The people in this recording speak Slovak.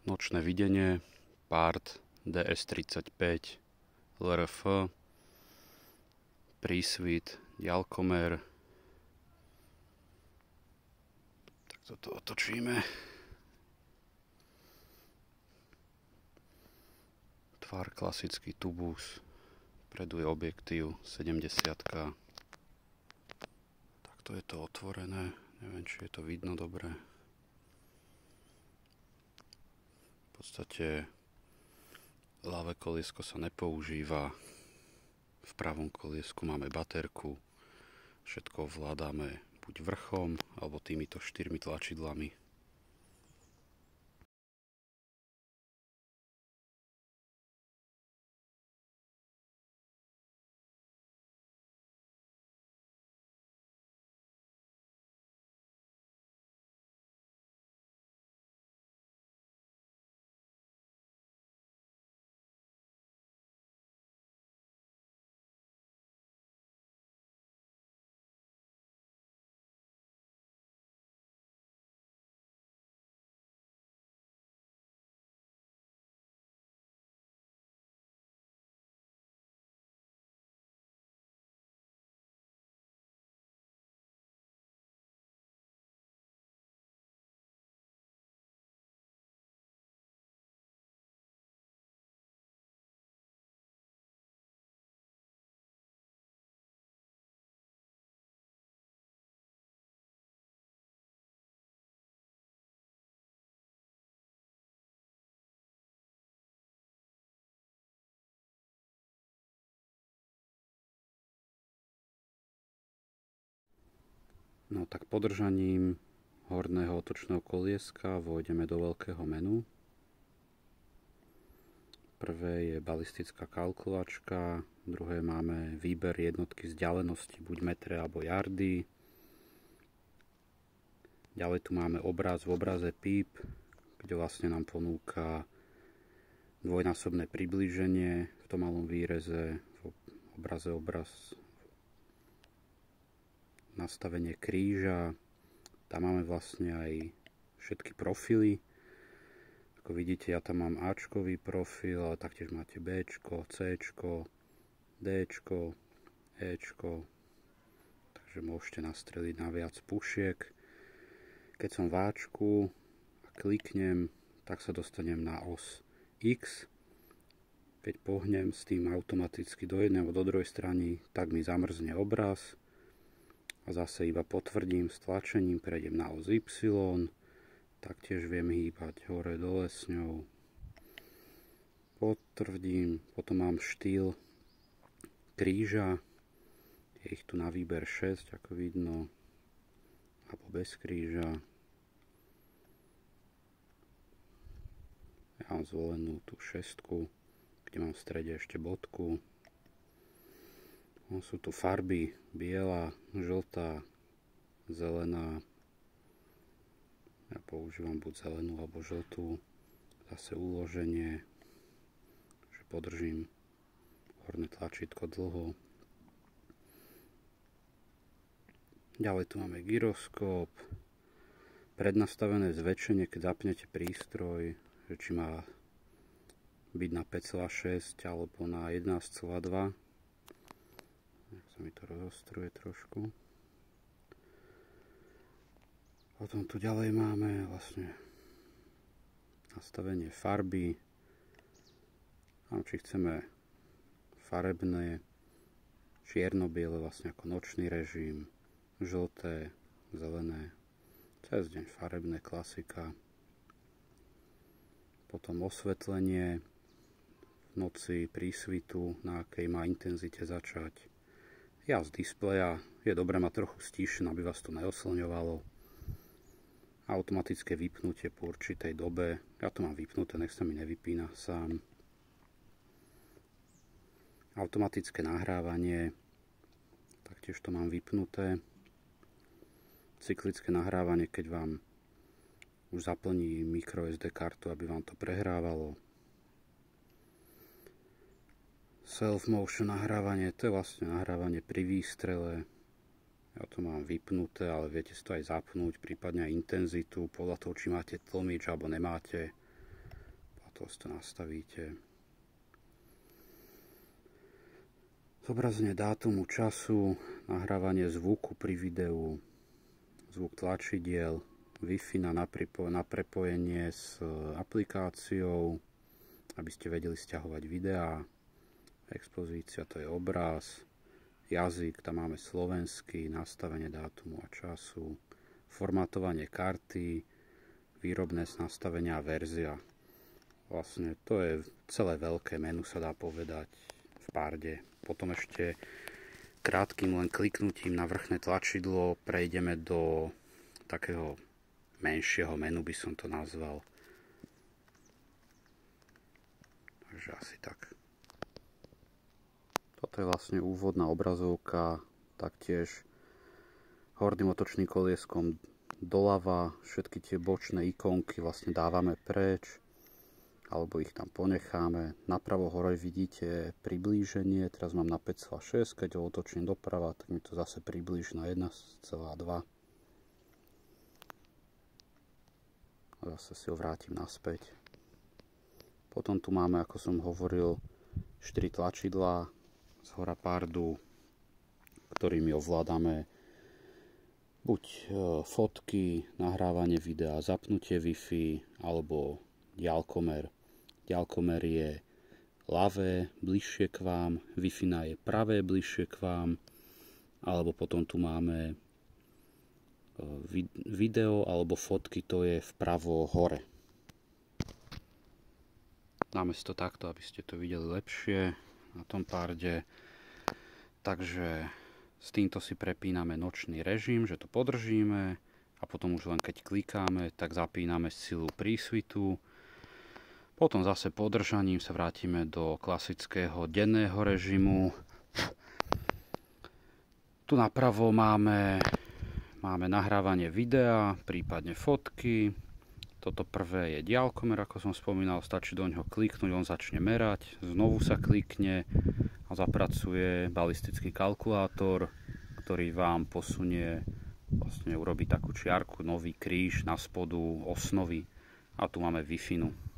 Nočné videnie, Part DS35, LRF, prísvit, ďalkomer. Tak toto otočíme. Tvar klasický tubus, predu je objektív 70. Takto je to otvorené, neviem, či je to vidno dobre. V podstate ľavé koliesko sa nepoužíva, v pravom koliesku máme baterku, všetko ovládame buď vrchom alebo týmito 4 tlačidlami. No tak podržaním horného otočného kolieska vôjdeme do veľkého menu. Prvé je balistická kalkulačka, druhé máme výber jednotky vzdialenosti, buď metre alebo yardy. Ďalej tu máme obraz v obraze PIP, kde vlastne nám ponúka dvojnásobné priblíženie v tom malom výreze, v obraze obraz, nastavenie kríža. Tam máme vlastne aj všetky profily. Ako vidíte, ja tam mám Ačkový profil, ale taktiež máte Bčko, Cčko, Dčko, Ečko. Takže môžete nastreliť na viac pušiek. Keď som v Ačku a kliknem, tak sa dostanem na os X. Keď pohnem s tým automaticky do jednej alebo do druhej strany, tak mi zamrzne obraz. A zase iba potvrdím s tlačením, prejdem na os Y, taktiež viem hýbať hore dole s ňou. Potvrdím, potom mám štýl kríža, je ich tu na výber 6, ako vidno, alebo bez kríža. Ja mám zvolenú tú 6, kde mám v strede ešte bodku. Sú tu farby biela, žltá, zelená. Ja používam buď zelenú alebo žltú. Zase uloženie, že podržím horné tlačítko dlho. Ďalej tu máme gyroskop, prednastavené zväčšenie, keď zapnete prístroj, že či má byť na 5,6 alebo na 11,2. Tak sa mi to rozostruje trošku. Potom tu ďalej máme vlastne nastavenie farby. A či chceme farebné, čierno-biele, vlastne ako nočný režim, žlté, zelené, cez deň farebné, klasika. Potom osvetlenie v noci, prísvitu, na akej má intenzite začať. Ja z displeja je dobré mať trochu stíšené, aby vás to neoslňovalo. Automatické vypnutie po určitej dobe. Ja to mám vypnuté, nech sa mi nevypína sám. Automatické nahrávanie. Taktiež to mám vypnuté. Cyklické nahrávanie, keď vám už zaplní microSD kartu, aby vám to prehrávalo. Self-motion nahrávanie, to je vlastne nahrávanie pri výstrele. Ja to mám vypnuté, ale viete si to aj zapnúť, prípadne aj intenzitu, podľa toho, či máte tlmič alebo nemáte. takto si to nastavíte. Zobrazenie dátumu, času, nahrávanie zvuku pri videu, zvuk tlačidiel, Wi-Fi na prepojenie s aplikáciou, aby ste vedeli stiahovať videá, expozícia, to je obraz, jazyk, tam máme slovenský, nastavenie dátumu a času, formátovanie karty, výrobné nastavenia a verzia. Vlastne to je celé veľké menu, sa dá povedať, v Parde. Potom ešte krátkým len kliknutím na vrchné tlačidlo prejdeme do takého menšieho menu, by som to nazval. Takže asi tak. Toto je vlastne úvodná obrazovka, taktiež horným otočným kolieskom doľava všetky tie bočné ikonky vlastne dávame preč, alebo ich tam ponecháme. Napravo hore vidíte priblíženie, teraz mám na 5,6, keď ho otočím doprava, tak mi to zase priblíži na 1,2. A zase si ho vrátim naspäť. Potom tu máme, ako som hovoril, 4 tlačidlá z hora Pardu, ktorými ovládame buď fotky, nahrávanie videa, zapnutie Wi-Fi alebo diaľkomer. Diaľkomer je ľavé, bližšie k vám, Wi-Fi je pravé, bližšie k vám, alebo potom tu máme video alebo fotky, to je vpravo hore. Dáme si to takto, aby ste to videli lepšie na tom Parde. Takže s týmto si prepíname nočný režim, že to podržíme a potom už len keď klikáme, tak zapíname silu prísvitu. Potom zase podržaním sa vrátime do klasického denného režimu. Tu napravo máme nahrávanie videa, prípadne fotky. Toto prvé je diaľkomer, ako som spomínal, stačí do ňoho kliknúť, on začne merať, znovu sa klikne a zapracuje balistický kalkulátor, ktorý vám posunie, vlastne urobí takú čiarku, nový kríž na spodu osnovy a tu máme Wi-Fi.